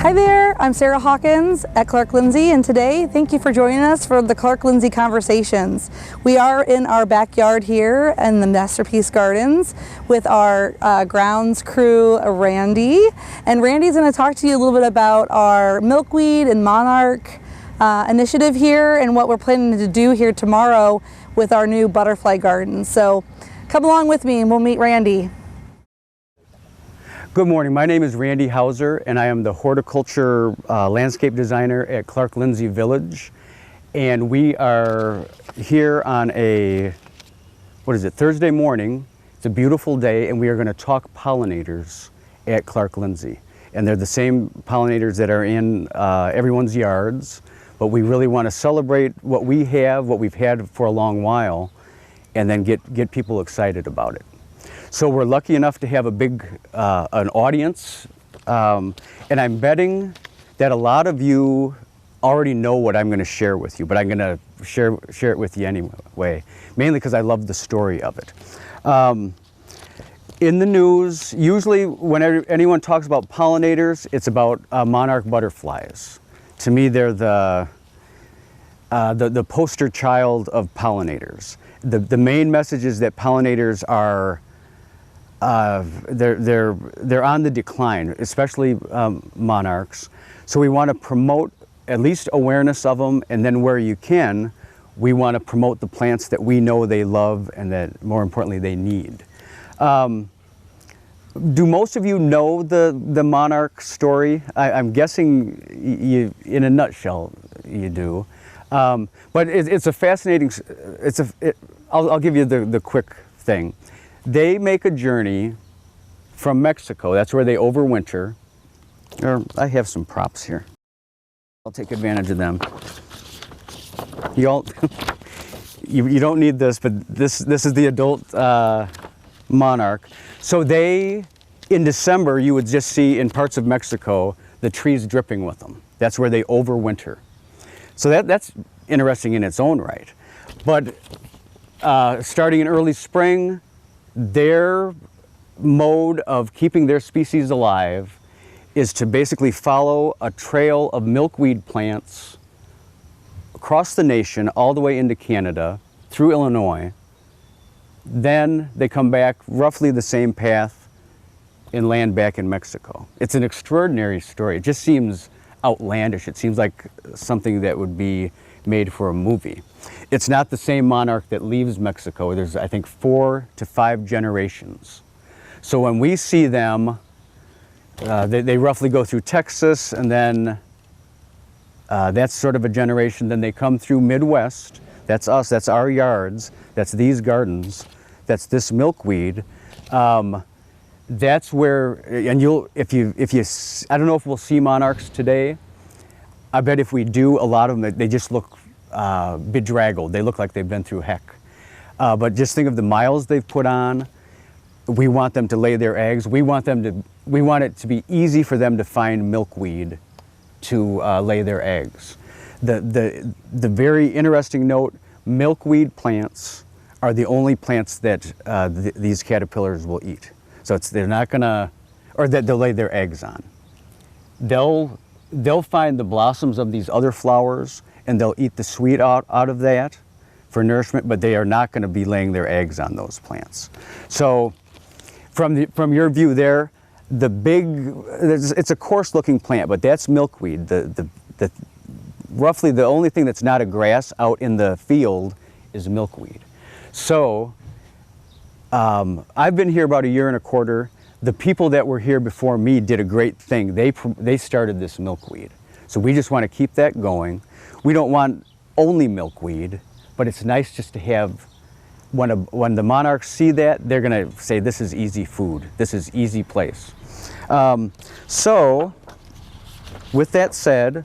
Hi there, I'm Sarah Hawkins at Clark Lindsey, and today, thank you for joining us for the Clark Lindsey Conversations. We are in our backyard here in the Masterpiece Gardens with our grounds crew, Randy. And Randy's going to talk to you a little bit about our milkweed and monarch initiative here and what we're planning to do here tomorrow with our new butterfly garden. So come along with me and we'll meet Randy. Good morning, my name is Randy Hauser and I am the horticulture landscape designer at Clark Lindsey Village. And we are here on a, Thursday morning. It's a beautiful day and we are going to talk pollinators at Clark Lindsey. And they're the same pollinators that are in everyone's yards, but we really want to celebrate what we have, what we've had for a long while, and then get people excited about it. So we're lucky enough to have a big an audience, and I'm betting that a lot of you already know what I'm going to share with you, but I'm going to share it with you anyway, mainly because I love the story of it. In the news, usually when anyone talks about pollinators, it's about monarch butterflies. To me, they're the poster child of pollinators. The main message is that pollinators are they're on the decline, especially monarchs. So we want to promote at least awareness of them, and then where you can, we want to promote the plants that we know they love and that, more importantly, they need. Do most of you know the monarch story? I'm guessing you, in a nutshell, you do. But it's a fascinating. I'll give you the quick thing. They make a journey from Mexico. That's where they overwinter. I have some props here. I'll take advantage of them. You don't need this, but this is the adult monarch. So in December, you would just see in parts of Mexico the trees dripping with them. That's where they overwinter. So that's interesting in its own right. But starting in early spring, their mode of keeping their species alive is to basically follow a trail of milkweed plants across the nation, all the way into Canada, through Illinois. Then they come back roughly the same path and land back in Mexico. It's an extraordinary story. It just seems outlandish. It seems like something that would be made for a movie. It's not the same monarch that leaves Mexico. There's, I think, 4 to 5 generations. So when we see them, they roughly go through Texas, and then that's sort of a generation. Then they come through Midwest. That's us. That's our yards. That's these gardens. That's this milkweed. That's where, and if you, I don't know if we'll see monarchs today. I bet if we do, a lot of them, they just look bedraggled. They look like they've been through heck. But just think of the miles they've put on. We want them to lay their eggs. We want it to be easy for them to find milkweed to lay their eggs. The very interesting note, milkweed plants are the only plants that these caterpillars will eat. So they're not gonna, or that they'll lay their eggs on. They'll find the blossoms of these other flowers and they'll eat the sweet out of that for nourishment, but they are not going to be laying their eggs on those plants. So from your view there, it's a coarse looking plant, but that's milkweed. Roughly the only thing that's not a grass out in the field is milkweed. So I've been here about 1.25 years. The people that were here before me did a great thing. They started this milkweed. So we just want to keep that going. We don't want only milkweed, but it's nice just to have, when the monarchs see that, they're going to say, this is easy food. This is easy place. So with that said,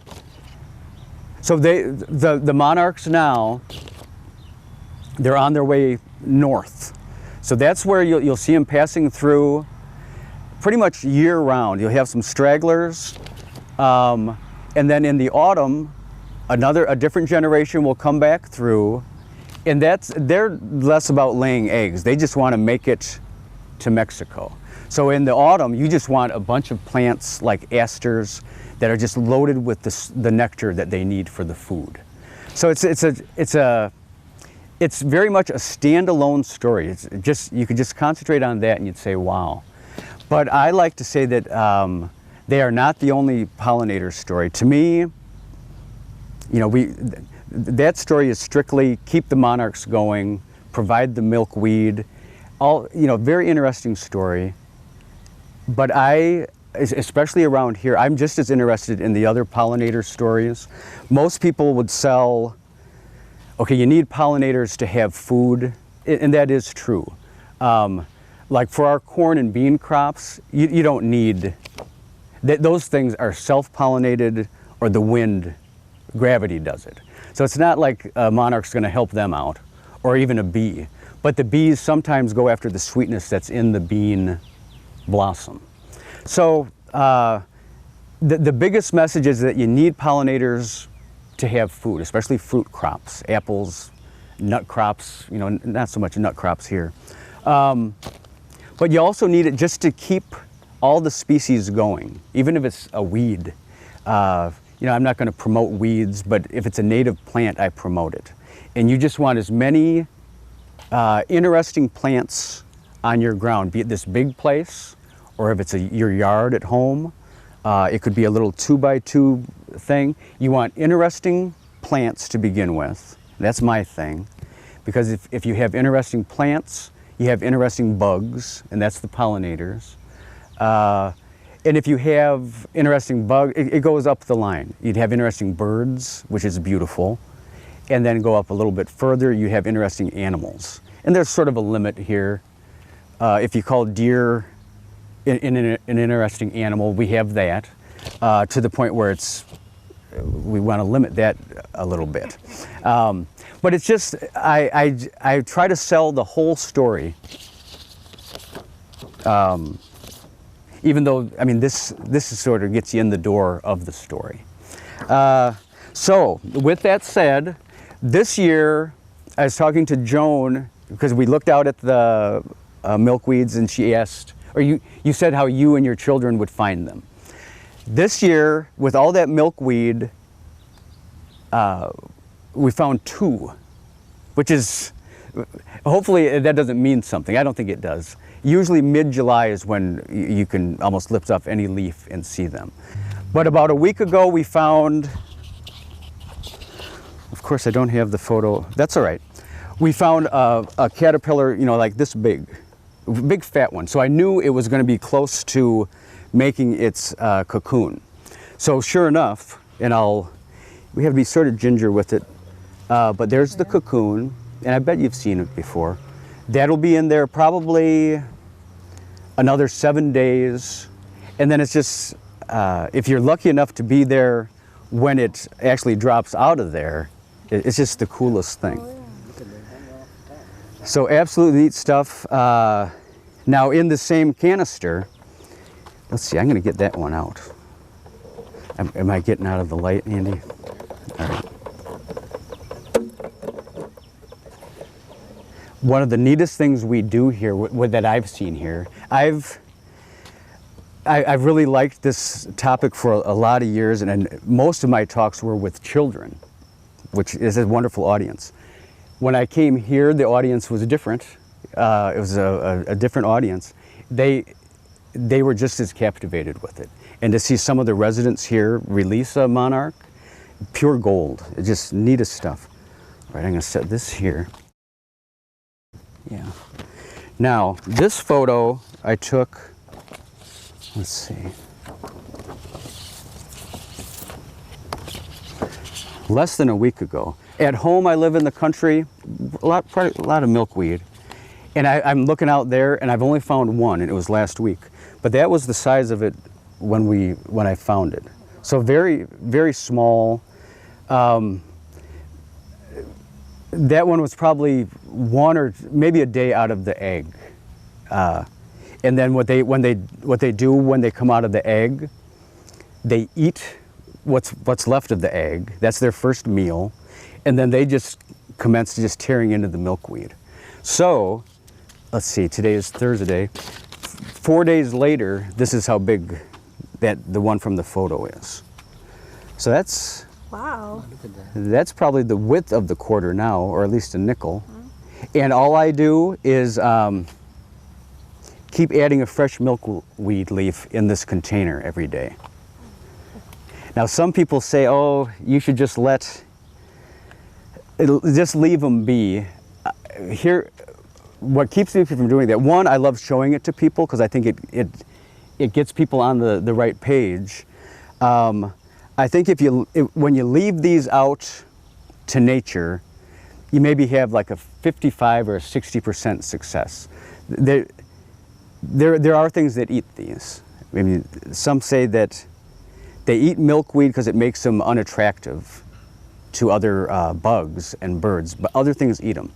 so the monarchs now, they're on their way north. So that's where you'll see them passing through pretty much year round. You'll have some stragglers, and then in the autumn, a different generation will come back through, and they're less about laying eggs. They just want to make it to Mexico. So in the autumn, you just want a bunch of plants like asters that are just loaded with the nectar that they need for the food. So it's very much a standalone story. It's just, you could just concentrate on that and you'd say, wow. But I like to say that they are not the only pollinator story. To me, that story is strictly keep the monarchs going, provide the milkweed, very interesting story. But especially around here, I'm just as interested in the other pollinator stories. Most people would sell, okay, you need pollinators to have food, and that is true. Like for our corn and bean crops, you don't need, those things are self-pollinated, or the wind, gravity does it. So it's not like a monarch's gonna help them out, or even a bee. But the bees sometimes go after the sweetness that's in the bean blossom. So the biggest message is that you need pollinators to have food, especially fruit crops, apples, nut crops, not so much nut crops here. But you also need it just to keep all the species going, even if it's a weed. I'm not going to promote weeds, but if it's a native plant, I promote it. And you just want as many interesting plants on your ground, be it this big place, or if it's your yard at home. It could be a little 2x2 thing. You want interesting plants to begin with. That's my thing. Because if you have interesting plants, you have interesting bugs, and that's the pollinators. And if you have interesting bugs, it goes up the line. You'd have interesting birds, which is beautiful. And then go up a little bit further, you have interesting animals. And there's sort of a limit here. If you call deer an interesting animal, we have that, to the point where we want to limit that a little bit. But it's just, I try to sell the whole story. Even though, this is sort of gets you in the door of the story. So with that said, this year I was talking to Joan, because we looked out at the milkweeds, and she asked, or you said how you and your children would find them. This year, with all that milkweed, we found 2, which is, hopefully that doesn't mean something. I don't think it does. Usually mid-July is when you can almost lift up any leaf and see them. But about a week ago we found, of course I don't have the photo, that's all right. We found a caterpillar, like this big fat one. So I knew it was going to be close to making its cocoon. So sure enough, and we have to be sort of ginger with it, but there's the cocoon, and I bet you've seen it before. That'll be in there probably another 7 days, and then it's just, if you're lucky enough to be there when it actually drops out of there, it's just the coolest thing. So absolutely neat stuff. Now in the same canister, let's see, I'm going to get that one out. Am I getting out of the light, Andy? All right. One of the neatest things we do here, that I've seen here, I've really liked this topic for a lot of years, and most of my talks were with children, which is a wonderful audience. When I came here, the audience was different. It was a different audience. They were just as captivated with it. And to see some of the residents here release a monarch, pure gold. It's just neatest stuff. All right, I'm going to set this here. Yeah. Now, this photo I took, let's see, less than a week ago. At home, I live in the country, probably a lot of milkweed. And I'm looking out there, and I've only found one, and it was last week. But that was the size of it when I found it. So very, very small. That one was probably 1 or maybe a day out of the egg. And then what they do when they come out of the egg, they eat what's left of the egg. That's their first meal. And then they just commence just tearing into the milkweed. So, let's see, today is Thursday. 4 days later, this is how big the one from the photo is. So Wow. that's probably the width of the quarter now, or at least a nickel. And all I do is keep adding a fresh milkweed leaf in this container every day. Now some people say, oh, you should just just leave them be. Here, what keeps me from doing that, one, I love showing it to people because I think it gets people on the right page. I think when you leave these out to nature, you maybe have like a 55 or a 60% success. There are things that eat these. I mean, some say that they eat milkweed because it makes them unattractive to other bugs and birds, but other things eat them.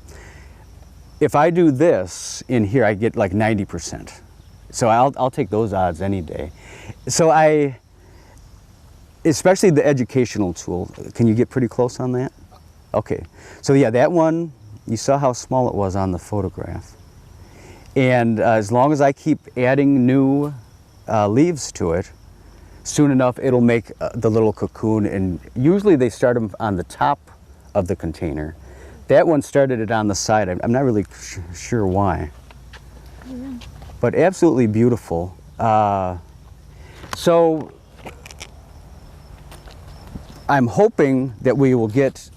If I do this in here, I get like 90%. So I'll take those odds any day. So especially the educational tool, can you get pretty close on that? Okay, so yeah, that one, you saw how small it was on the photograph. And as long as I keep adding new leaves to it, soon enough it'll make the little cocoon, and usually they start them on the top of the container. That one started it on the side. I'm not really sure why. Yeah. But absolutely beautiful. So I'm hoping that we will get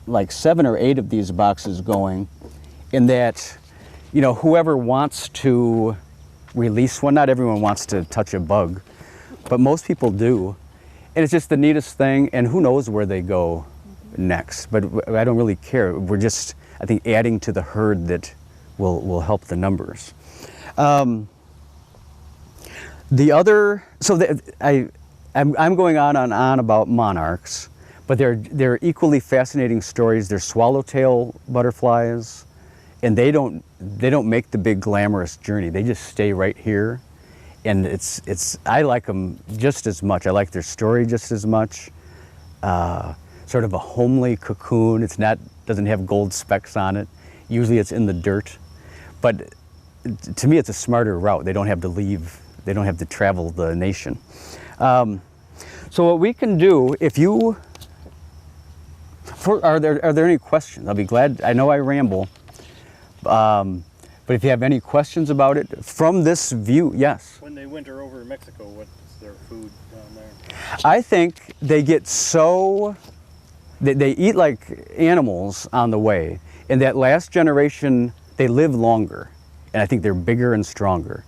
like 7 or 8 of these boxes going, in that, you know, whoever wants to release one, not everyone wants to touch a bug, but most people do. And it's just the neatest thing, and who knows where they go next. But I don't really care. We're just, I think, adding to the herd that will help the numbers. I'm going on and on about monarchs, but they're equally fascinating stories. They're swallowtail butterflies, and they don't make the big glamorous journey. They just stay right here, and I like them just as much. I like their story just as much. Sort of a homely cocoon. Doesn't have gold specks on it. Usually it's in the dirt, but to me it's a smarter route. They don't have to leave. They don't have to travel the nation. So what we can do, are there any questions? I'll be glad. I know I ramble, but if you have any questions about it from this view, yes. When they winter over in Mexico, what's their food down there? I think they get they eat like animals on the way. In that last generation, they live longer, and I think they're bigger and stronger.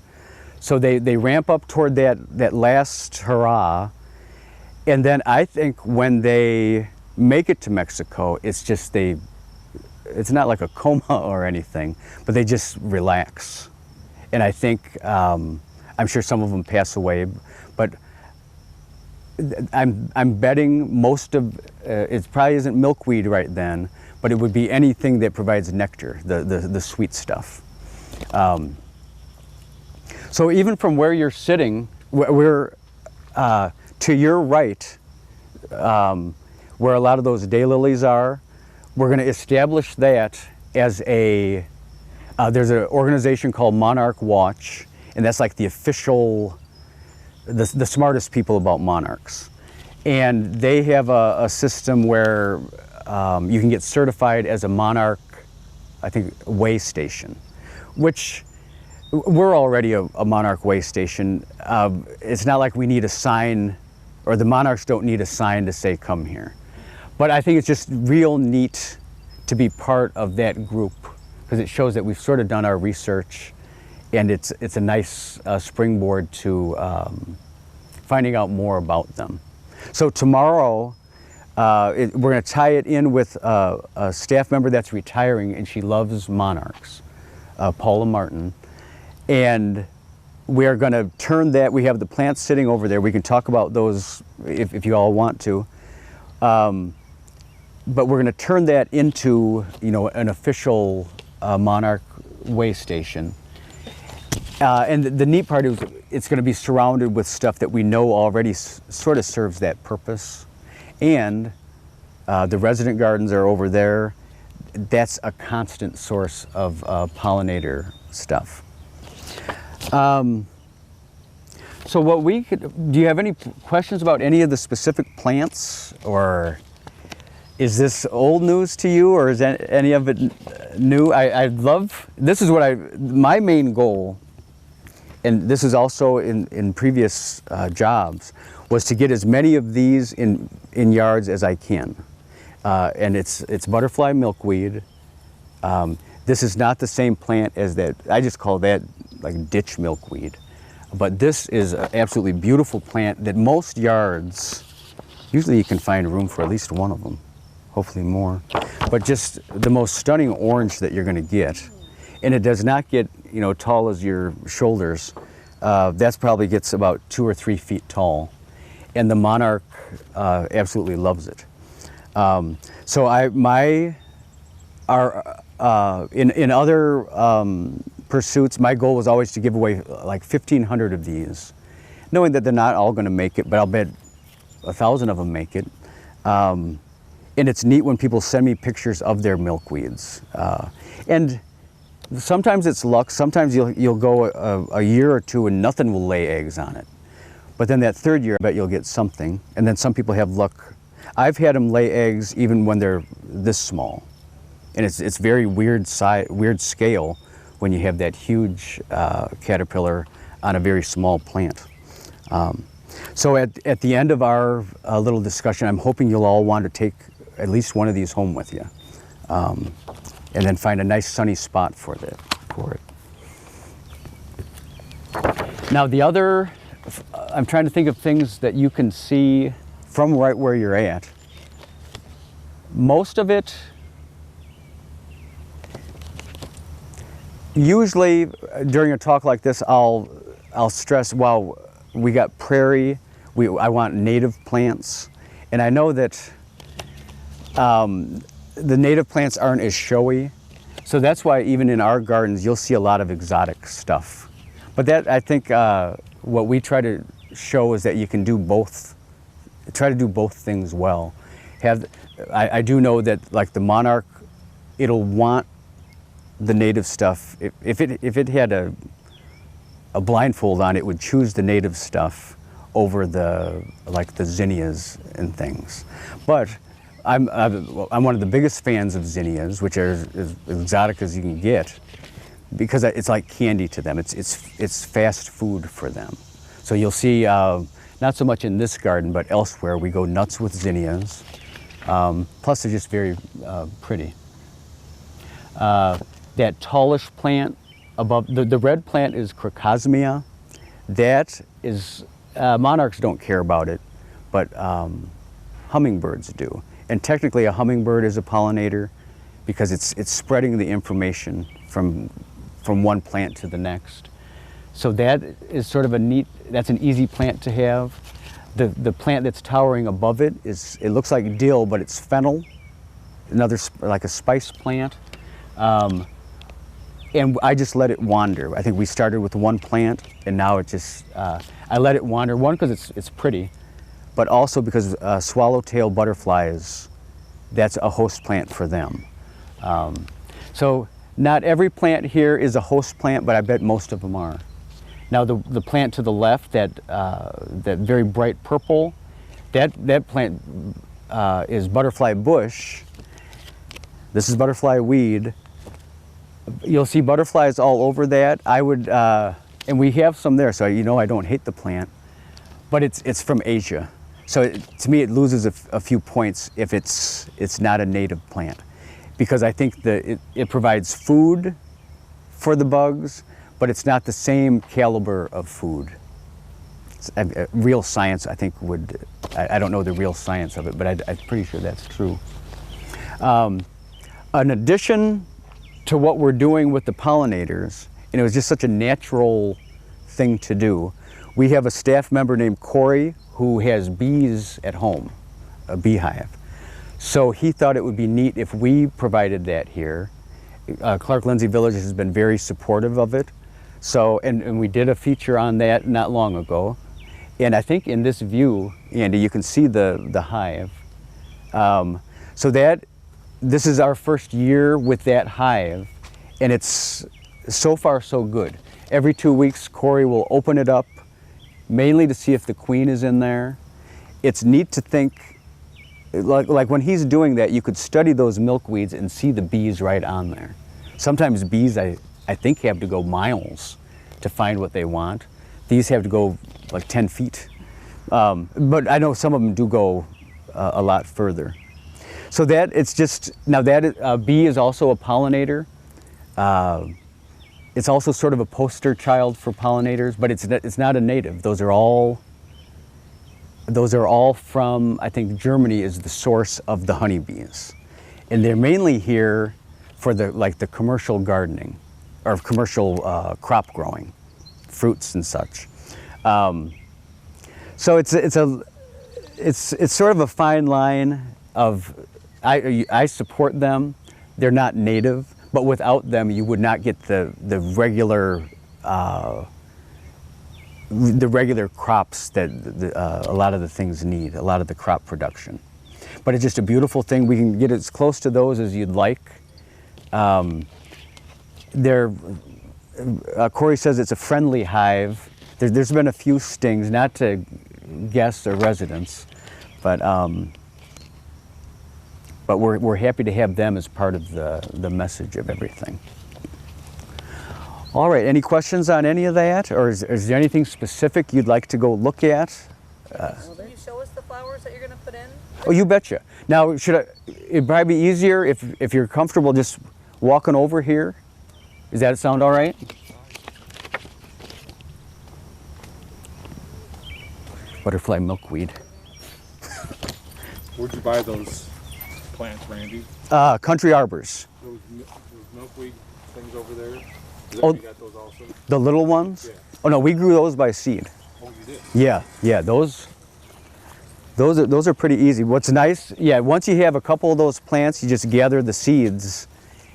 So they ramp up toward that last hurrah, and then I think when they make it to Mexico, it's not like a coma or anything, but they just relax. And I think, I'm sure some of them pass away, but I'm betting most of, it probably isn't milkweed right then, but it would be anything that provides nectar, the sweet stuff. So even from where you're sitting, we're to your right, where a lot of those daylilies are, we're going to establish that as there's an organization called Monarch Watch, and that's like the official, the smartest people about monarchs. And they have a system where you can get certified as a monarch, I think, way station, which we're already a monarch way station. It's not like we need a sign, or the monarchs don't need a sign to say come here. But I think it's just real neat to be part of that group, because it shows that we've sort of done our research, and it's a nice springboard to finding out more about them. So tomorrow, we're going to tie it in with a staff member that's retiring, and she loves monarchs, Paula Martin. And we are going to turn that, we have the plants sitting over there. We can talk about those if you all want to. But we're going to turn that into, an official monarch way station. And the neat part is it's going to be surrounded with stuff that we know already sort of serves that purpose. And the resident gardens are over there. That's a constant source of pollinator stuff. So what we could, do you have any questions about any of the specific plants, or is this old news to you, or is any of it new? I'd love, this is what my main goal, and this is also in previous jobs, was to get as many of these in yards as I can. And it's butterfly milkweed. This is not the same plant as that, I just call that like ditch milkweed. But this is an absolutely beautiful plant that most yards, usually you can find room for at least one of them, hopefully more. But just the most stunning orange that you're going to get. And it does not get, you know, tall as your shoulders. That's probably gets about 2 or 3 feet tall. And the monarch absolutely loves it. So in other pursuits, my goal was always to give away like 1,500 of these, knowing that they're not all going to make it, but I'll bet 1,000 of them make it. And it's neat when people send me pictures of their milkweeds. And sometimes it's luck. Sometimes you'll go a year or two and nothing will lay eggs on it. But then that third year, I bet you'll get something. And then some people have luck. I've had them lay eggs even when they're this small. And it's very weird scale when you have that huge caterpillar on a very small plant. So at the end of our little discussion, I'm hoping you'll all want to take at least one of these home with you, and then find a nice sunny spot for it. Now the other, I'm trying to think of things that you can see from right where you're at. Most of it, usually during a talk like this, I'll stress, well, we got prairie, I want native plants, and I know that the native plants aren't as showy, so that's why even in our gardens you'll see a lot of exotic stuff. But that, I think, what we try to show is that you can do both, try to do both things well. I do know that like the monarch, it'll want the native stuff. If it had a blindfold on, it would choose the native stuff over the zinnias and things. But I'm one of the biggest fans of zinnias, which are as exotic as you can get, because it's like candy to them. It's fast food for them. So you'll see, not so much in this garden, but elsewhere, we go nuts with zinnias. Plus they're just very pretty. That tallish plant above, the red plant is Crocosmia. That is, monarchs don't care about it, but hummingbirds do. And technically a hummingbird is a pollinator because it's spreading the information from one plant to the next. So that is sort of a neat, that's an easy plant to have. The plant that's towering above it it looks like dill, but it's fennel, another, like a spice plant. And I just let it wander. I think we started with one plant, and now it just, I let it wander. One, because it's pretty, but also because swallowtail butterflies, that's a host plant for them. So not every plant here is a host plant, but I bet most of them are. Now the plant to the left, that very bright purple, that plant is butterfly bush. This is butterfly weed. You'll see butterflies all over that. I would, and we have some there, so you know I don't hate the plant, but it's from Asia. So to me it loses a few points if it's not a native plant, because I think that it provides food for the bugs, but it's not the same caliber of food. Real science, I think, I don't know the real science of it, but I'm pretty sure that's true. In addition to what we're doing with the pollinators, and it was just such a natural thing to do, we have a staff member named Corey who has bees at home, a beehive. So he thought it would be neat if we provided that here. Clark Lindsay Village has been very supportive of it. So, and we did a feature on that not long ago. And I think in this view, Andy, you can see the hive. So this is our first year with that hive, and it's so far so good. Every 2 weeks, Corey will open it up, mainly to see if the queen is in there. It's neat to think, like when he's doing that, you could study those milkweeds and see the bees right on there. Sometimes bees, I think, have to go miles to find what they want. These have to go like 10 feet. But I know some of them do go a lot further. So that, it's just, now that bee is also a pollinator. It's also sort of a poster child for pollinators, but it's not a native. Those are all from, I think Germany is the source of the honeybees. And they're mainly here for the commercial gardening or commercial crop growing, fruits and such. So it's sort of a fine line of, I support them. They're not native, but without them you would not get the regular crops that a lot of the things need, a lot of the crop production. But it's just a beautiful thing. We can get as close to those as you'd like. Corey says it's a friendly hive. There's been a few stings, not to guests or residents, but we're happy to have them as part of the message of everything. All right, any questions on any of that? Or is there anything specific you'd like to go look at? Can you show us the flowers that you're going to put in? Oh, you betcha. Now, it'd probably be easier if you're comfortable just walking over here. Does that sound all right? Butterfly milkweed. Where'd you buy those plants, Randy? Country Arbors. Those milkweed things over there? Oh, You got those also? the little ones? Yeah. Oh no, we grew those by seed. Oh, you did? Yeah, those are pretty easy. What's nice, once you have a couple of those plants, you just gather the seeds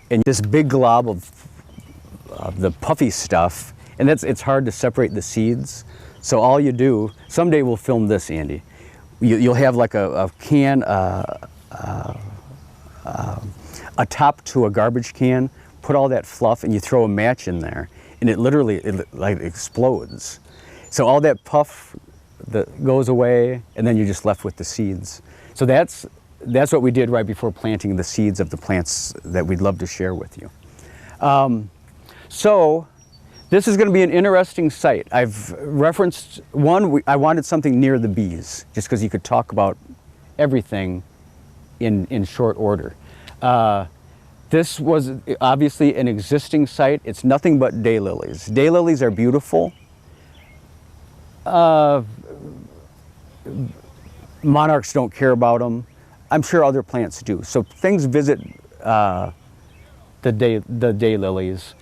in this big glob of the puffy stuff, and it's hard to separate the seeds. So all you do, someday we'll film this, Andy. You'll have like a can, a top to a garbage can, put all that fluff, and you throw a match in there, and it literally like explodes. So all that puff that goes away, and then you're just left with the seeds. So that's what we did right before planting the seeds of the plants that we'd love to share with you. So this is going to be an interesting site. I've referenced one, I wanted something near the bees, just because you could talk about everything in short order. This was obviously an existing site. It's nothing but daylilies. Daylilies are beautiful. Monarchs don't care about them. I'm sure other plants do. So things visit the daylilies.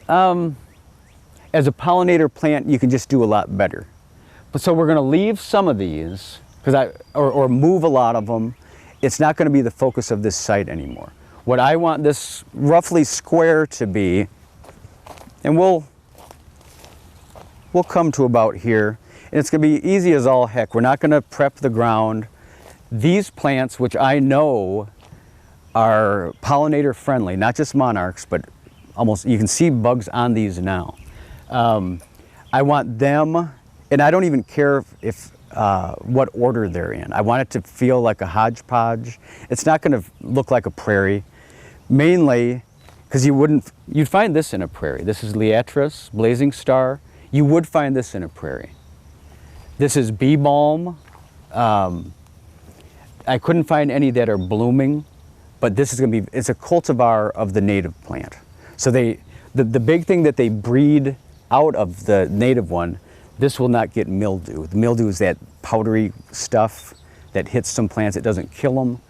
As a pollinator plant, you can just do a lot better. But so we're going to leave some of these, or move a lot of them. It's not going to be the focus of this site anymore. What I want this roughly square to be, and we'll come to about here, and it's going to be easy as all heck. We're not going to prep the ground. These plants, which I know are pollinator friendly, not just monarchs, but almost, you can see bugs on these now. I want them, and I don't even care if what order they're in. I want it to feel like a hodgepodge. It's not going to look like a prairie, mainly because you'd find this in a prairie. This is Liatris, blazing star. You would find this in a prairie. This is bee balm. I couldn't find any that are blooming, but this is going to be, it's a cultivar of the native plant. So the big thing that they breed out of the native one, this will not get mildew. The mildew is that powdery stuff that hits some plants. It doesn't kill them,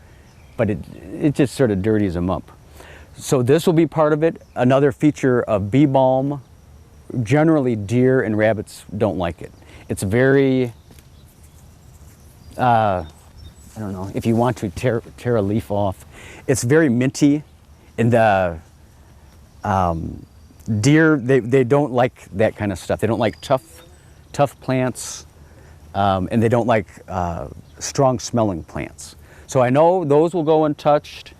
but it just sort of dirties them up. So this will be part of it. Another feature of bee balm, generally deer and rabbits don't like it. It's very, I don't know, if you want to tear a leaf off, it's very minty, and the deer, they don't like that kind of stuff. They don't like tough plants, and they don't like strong smelling plants. So I know those will go untouched.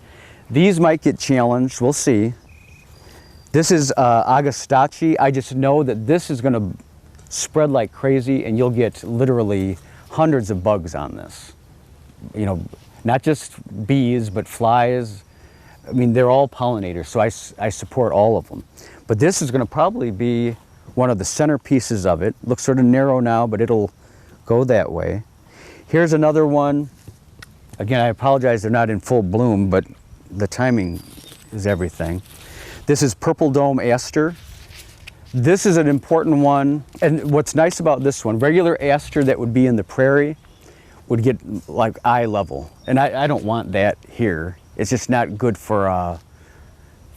These might get challenged, we'll see. This is Agastache. I just know that this is going to spread like crazy, and you'll get literally hundreds of bugs on this. You know, not just bees, but flies. I mean, they're all pollinators, so I support all of them. But this is going to probably be one of the centerpieces of it. Looks sort of narrow now, but it'll go that way. Here's another one. Again, I apologize they're not in full bloom, but the timing is everything. This is Purple Dome Aster. This is an important one, and what's nice about this one, regular aster that would be in the prairie would get like eye level, and I don't want that here. It's just not good for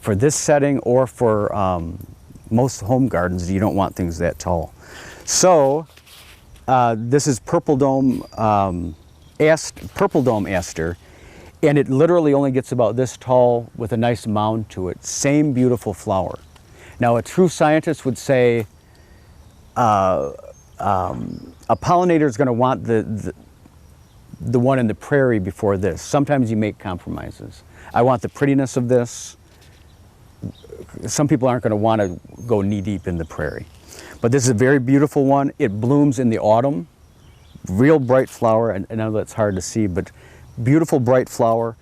this setting, or for most home gardens. You don't want things that tall. So this is Purple Dome Aster, and it literally only gets about this tall with a nice mound to it. Same beautiful flower. Now, a true scientist would say a pollinator is going to want the one in the prairie before this. Sometimes you make compromises. I want the prettiness of this. Some people aren't going to want to go knee deep in the prairie. But this is a very beautiful one. It blooms in the autumn. Real bright flower, and I know that's hard to see, but beautiful bright flower.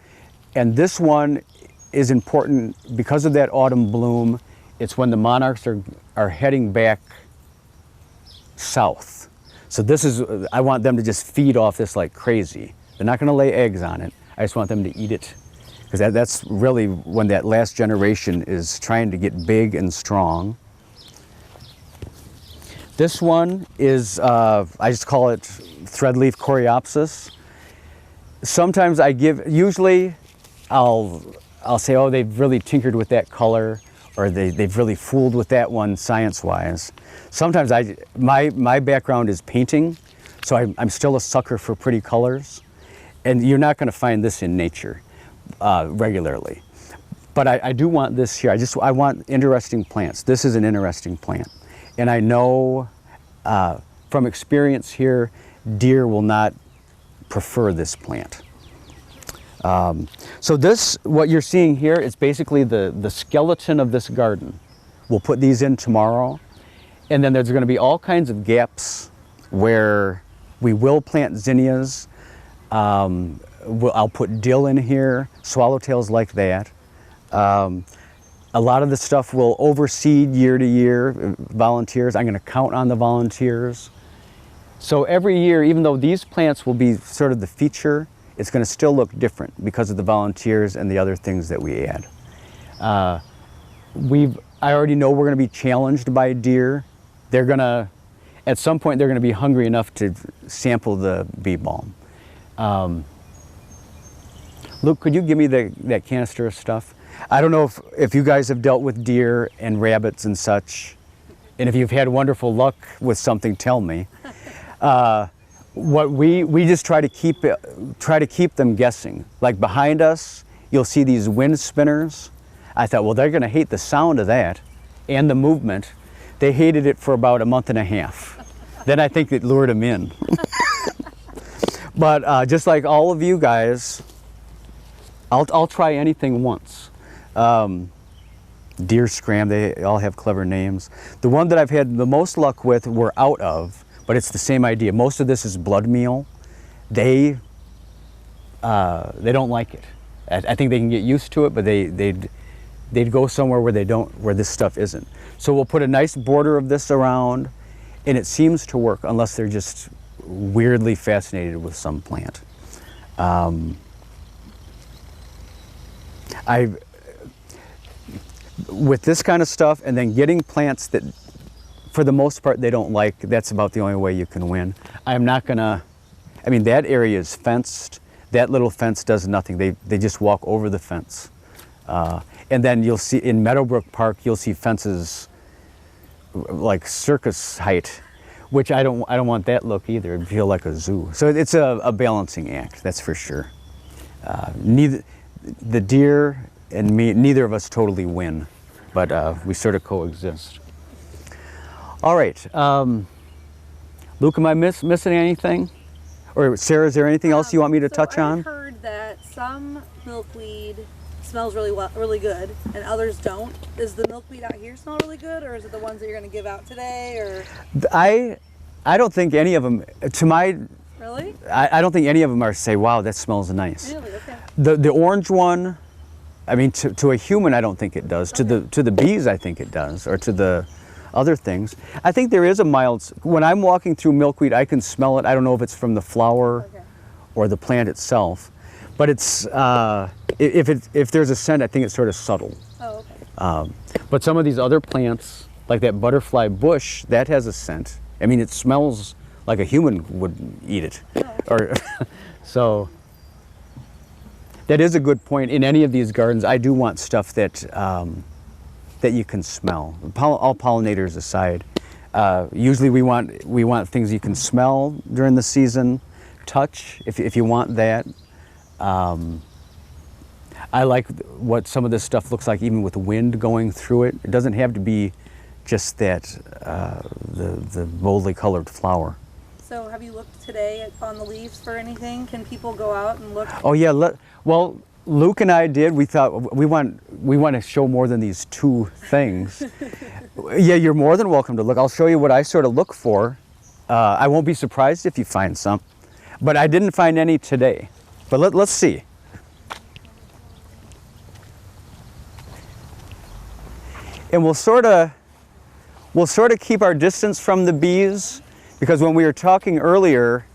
And this one is important because of that autumn bloom. It's when the monarchs are heading back south. So this is, I want them to just feed off this like crazy. They're not going to lay eggs on it. I just want them to eat it, because that's really when that last generation is trying to get big and strong. This one is, I just call it threadleaf coreopsis. Sometimes usually I'll say, oh, they've really tinkered with that color, or they've really fooled with that one science-wise. Sometimes my background is painting, so I'm still a sucker for pretty colors, and you're not going to find this in nature regularly. But I do want this here. I want interesting plants. This is an interesting plant, and I know from experience here, deer will not prefer this plant. So this, what you're seeing here, is basically the skeleton of this garden. We'll put these in tomorrow, and then there's going to be all kinds of gaps where we will plant zinnias. I'll put dill in here, swallowtails like that. A lot of the stuff will overseed year to year, volunteers. I'm going to count on the volunteers. So every year, even though these plants will be sort of the feature, it's going to still look different because of the volunteers and the other things that we add. I already know we're going to be challenged by deer. They're going to, at some point, they're going to be hungry enough to sample the bee balm. Luke, could you give me that canister of stuff? I don't know if you guys have dealt with deer and rabbits and such, and if you've had wonderful luck with something, tell me. What we just try to keep them guessing. Like behind us, you'll see these wind spinners. I thought, well, they're going to hate the sound of that and the movement. They hated it for about a month and a half. Then I think it lured them in. But just like all of you guys, I'll try anything once. Deer scram, they all have clever names. The one that I've had the most luck with we're out of, but it's the same idea. Most of this is blood meal. They don't like it. I think they can get used to it, but they'd go somewhere where this stuff isn't. So we'll put a nice border of this around, and it seems to work unless they're just weirdly fascinated with some plant. With this kind of stuff, and then getting plants that for the most part they don't like, that's about the only way you can win. I'm not gonna, I mean, that area is fenced. That little fence does nothing. They just walk over the fence. And then you'll see in Meadowbrook Park, you'll see fences like circus height, which I don't want that look either. It'd feel like a zoo. So it's a balancing act, that's for sure. Neither the deer and me, neither of us totally win, but we sort of coexist. All right, Luke, am I missing anything? Or Sarah, is there anything else you want me to touch on? I've heard that some milkweed smells really good, and others don't. Does the milkweed out here smell really good, or is it the ones that you're going to give out today? Or I don't think any of them, to my, really? I don't think any of them are say, wow, that smells nice. Really? Okay. The orange one, I mean, to a human, I don't think it does. Okay. To the bees, I think it does, or to the other things. I think there is a mild, when I'm walking through milkweed, I can smell it. I don't know if it's from the flower Okay. or the plant itself, but it's, if there's a scent, I think it's sort of subtle. Oh, okay. But some of these other plants, like that butterfly bush, that has a scent. I mean, it smells like a human would eat it. Or so that is a good point. In any of these gardens, I do want stuff that that you can smell. All pollinators aside, usually we want things you can smell during the season, touch if you want that. I like what some of this stuff looks like, even with wind going through it. It doesn't have to be just that the boldly colored flower. So have you looked today on the leaves for anything? Can people go out and look? Oh yeah, well, Luke and I did. We thought we want to show more than these two things. Yeah, you're more than welcome to look. I'll show you what I sort of look for. I won't be surprised if you find some, but I didn't find any today. But let's see. And we'll sort of keep our distance from the bees, because when we were talking earlier,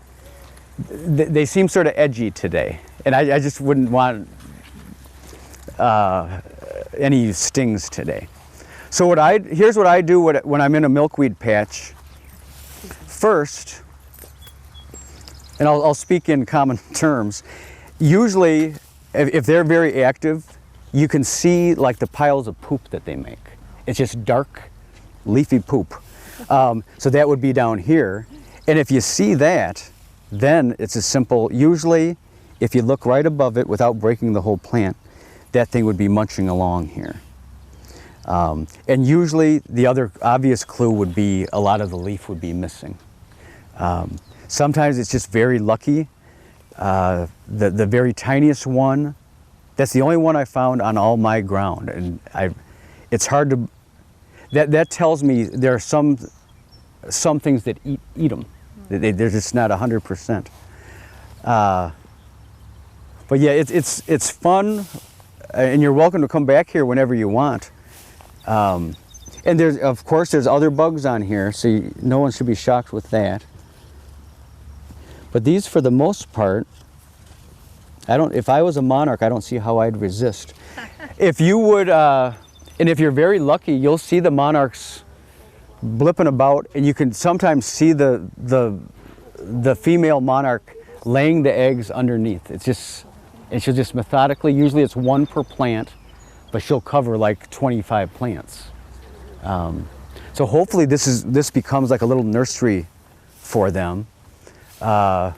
they seem sort of edgy today, and I just wouldn't want any stings today. So here's what I do when I'm in a milkweed patch. First, and I'll speak in common terms, usually if they're very active, you can see like the piles of poop that they make. It's just dark, leafy poop. So that would be down here. And if you see that, then it's a simple, usually if you look right above it without breaking the whole plant, that thing would be munching along here. And usually the other obvious clue would be a lot of the leaf would be missing. Sometimes it's just very lucky. The very tiniest one, that's the only one I found on all my ground. And it's hard to, that tells me there are some things that eat them. They're just not 100%. But yeah, it's fun, and you're welcome to come back here whenever you want. And of course there's other bugs on here, so no one should be shocked with that. But these, for the most part, if I was a monarch, I don't see how I'd resist. If you would, and if you're very lucky, you'll see the monarchs blipping about, and you can sometimes see the female monarch laying the eggs underneath. And she'll just methodically, usually it's one per plant, but she'll cover like 25 plants. So hopefully this becomes like a little nursery for them. There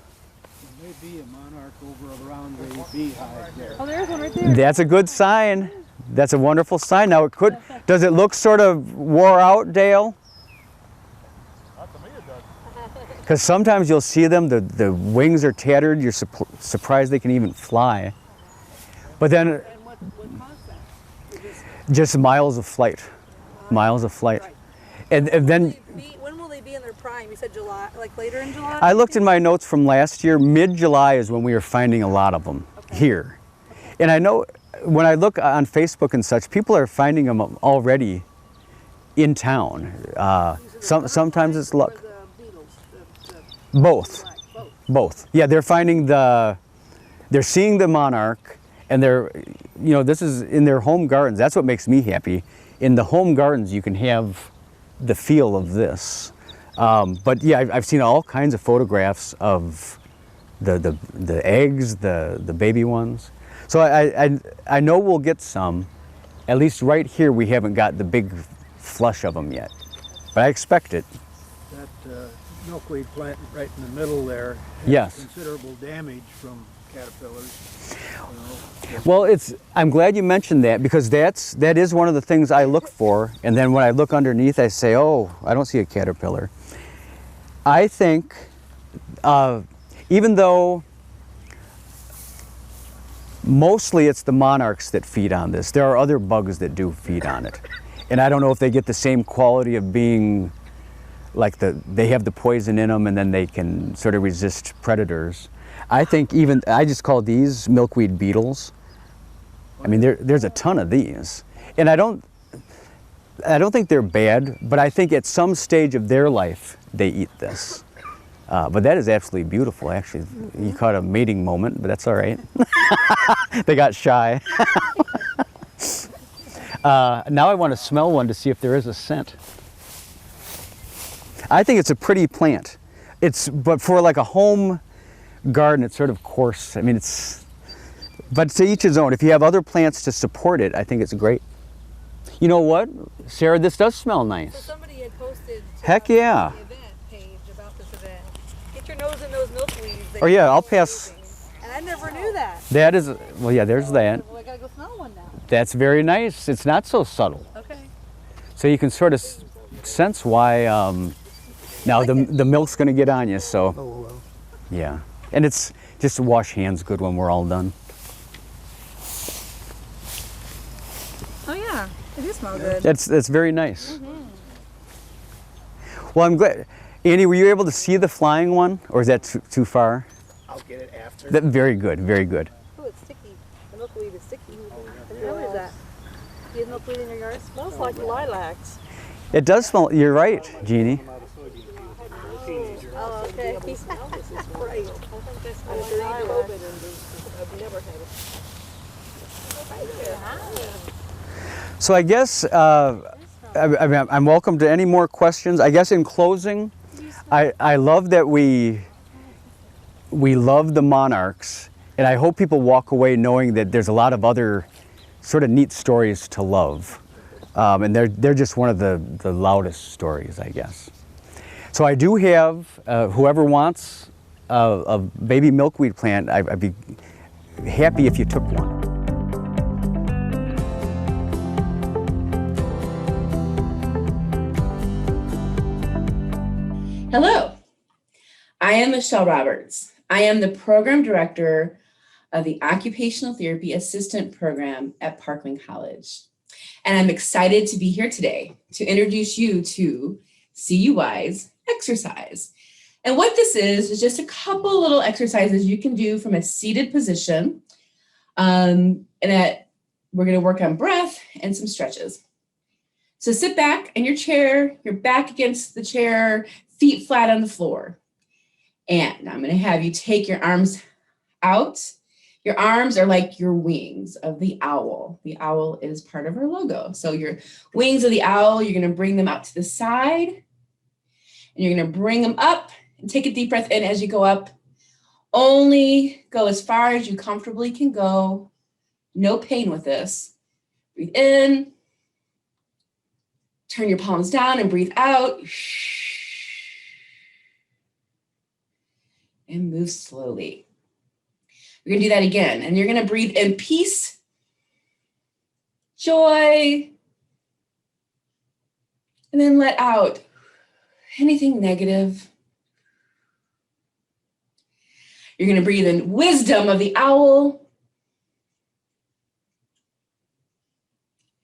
may be a monarch over around the beehive there. Oh, there's one right there. That's a good sign. That's a wonderful sign. Now it could, does it look sort of wore out, Dale? Not to me it does. Because sometimes you'll see them, the wings are tattered, you're surprised they can even fly. But then, And what caused that? just miles of flight. Miles of flight. Right. And then, When will they be in their prime? You said July, like later in July? I looked in my notes from last year, mid-July is when we were finding a lot of them here. And I know, when I look on Facebook and such, people are finding them already in town. Sometimes it's luck. Both. Both. Yeah, they're finding they're seeing the monarch, and this is in their home gardens. That's what makes me happy. In the home gardens, you can have the feel of this. But yeah, I've seen all kinds of photographs of the eggs, the baby ones. So I know we'll get some. At least right here, we haven't got the big flush of them yet, but I expect it. That milkweed plant right in the middle there has Yes. considerable damage from caterpillars. Well, I'm glad you mentioned that, because that is one of the things I look for. And then when I look underneath, I say, oh, I don't see a caterpillar. I think, even though Mostly it's the monarchs that feed on this. There are other bugs that do feed on it. And I don't know if they get the same quality of being like they have the poison in them and then they can sort of resist predators. I think I just call these milkweed beetles. I mean, there's a ton of these. And I don't think they're bad, but I think at some stage of their life, they eat this. But that is absolutely beautiful, actually. You caught a mating moment, but that's all right. They got shy. Now I want to smell one to see if there is a scent. I think it's a pretty plant. But for like a home garden, it's sort of coarse. I mean, but to each his own. If you have other plants to support it, I think it's great. You know what, Sarah, this does smell nice. So somebody had posted Heck yeah. the event page about this event. Get your nose in those milkweeds. Oh yeah, I'll pass. And I never knew that. That is, well yeah, there's that. Well, I gotta go smell one now. That's very nice. It's not so subtle. Okay. So you can sort of sense why, now the milk's gonna get on you, so. Yeah, and it's just to wash hands good when we're all done. Oh yeah, it do smell good. That's very nice. Well, I'm glad. Andy, were you able to see the flying one, or is that too far? I'll get it after. Very good, very good. Oh, it's sticky. The milkweed is sticky. What is that? Do you have milkweed in your yard? It smells like lilacs. It does smell, you're right, Jeannie. Oh, okay. He smells this is great. I think that's I've never had it. So I guess I'm welcome to any more questions. I guess in closing, I love that we love the monarchs, and I hope people walk away knowing that there's a lot of other sort of neat stories to love, and they're just one of the loudest stories, I guess. So I do have whoever wants a baby milkweed plant. I'd be happy if you took one. Hello, I am Michelle Roberts. I am the Program Director of the Occupational Therapy Assistant Program at Parkland College. And I'm excited to be here today to introduce you to CUI's exercise. And what this is just a couple little exercises you can do from a seated position. And that we're going to work on breath and some stretches. So sit back in your chair, your back against the chair, feet flat on the floor. And I'm going to have you take your arms out. Your arms are like your wings of the owl. The owl is part of our logo. So your wings of the owl, you're going to bring them out to the side. And you're going to bring them up and take a deep breath in as you go up. Only go as far as you comfortably can go. No pain with this. Breathe in. Turn your palms down and breathe out. And move slowly. We're gonna do that again. And you're gonna breathe in peace, joy, and then let out anything negative. You're gonna breathe in wisdom of the owl.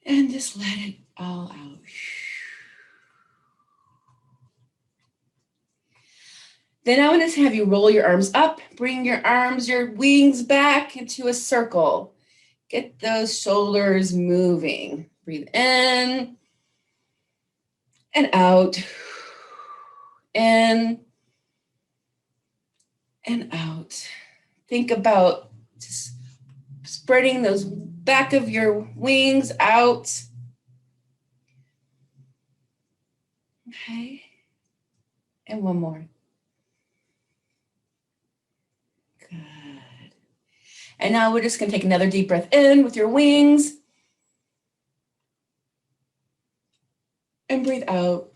And just let it all out. Then I want to have you roll your arms up, bring your arms, your wings back into a circle. Get those shoulders moving. Breathe in and out. In and out. Think about just spreading those back of your wings out. Okay. And one more. Good. And now we're just going to take another deep breath in with your wings. And breathe out.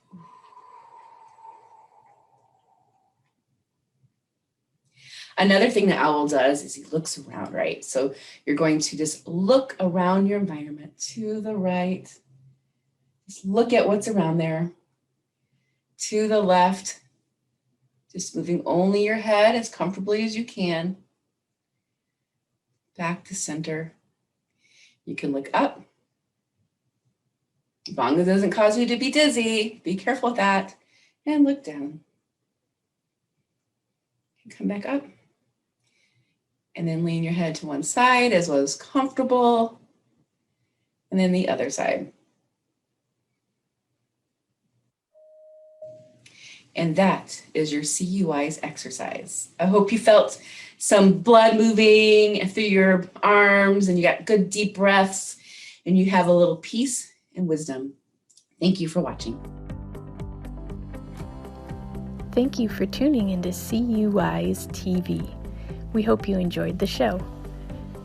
Another thing that owl does is he looks around, right? So you're going to just look around your environment to the right. Just look at what's around there. To the left. Just moving only your head as comfortably as you can. back to center. You can look up. As long as it doesn't cause you to be dizzy, be careful with that. And look down. Come back up. And then lean your head to one side as well as comfortable. And then the other side. And that is your CUWISE exercise. I hope you felt some blood moving through your arms and you got good deep breaths and you have a little peace and wisdom. Thank you for watching. Thank you for tuning into CUWISE TV. We hope you enjoyed the show.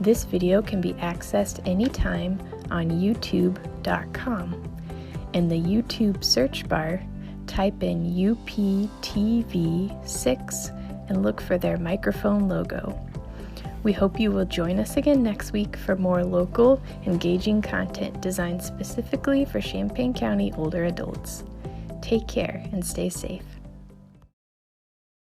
This video can be accessed anytime on youtube.com. In the YouTube search bar, type in UPTV6 and look for their microphone logo. We hope you will join us again next week for more local, engaging content designed specifically for Champaign County older adults. Take care and stay safe.